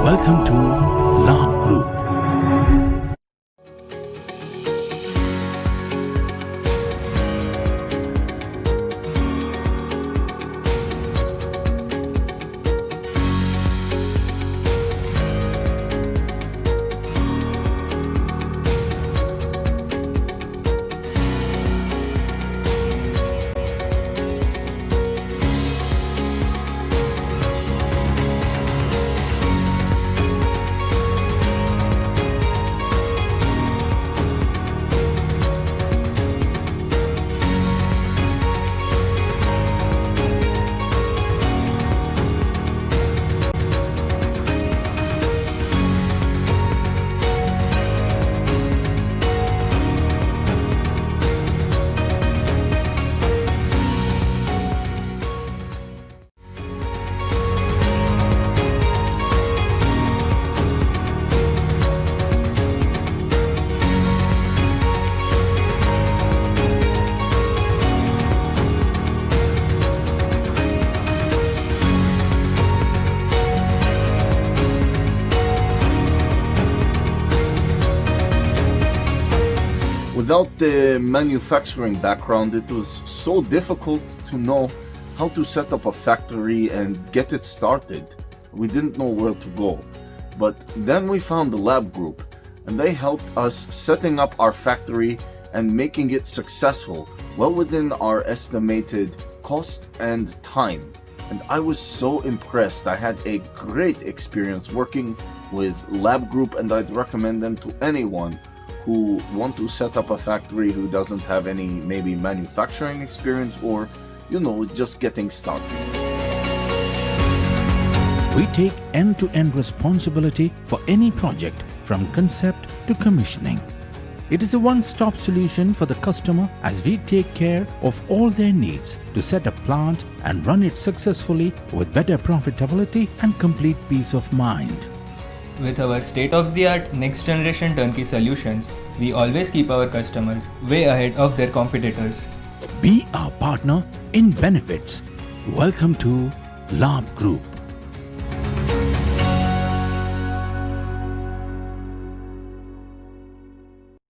Welcome to Labh Group. Without the manufacturing background, it was so difficult to know how to set up a factory and get it started. We didn't know where to go. But then we found the Labh Group, and they helped us setting up our factory and making it successful, well within our estimated cost and time. And I was so impressed. I had a great experience working with Labh Group, and I'd recommend them to anyone who want to set up a factory who doesn't have any maybe manufacturing experience or, just getting started. We take end-to-end responsibility for any project from concept to commissioning. It is a one-stop solution for the customer as we take care of all their needs to set a plant and run it successfully with better profitability and complete peace of mind. With our state-of-the-art next-generation turnkey solutions, we always keep our customers way ahead of their competitors. Be our partner in benefits. Welcome to Labh Group.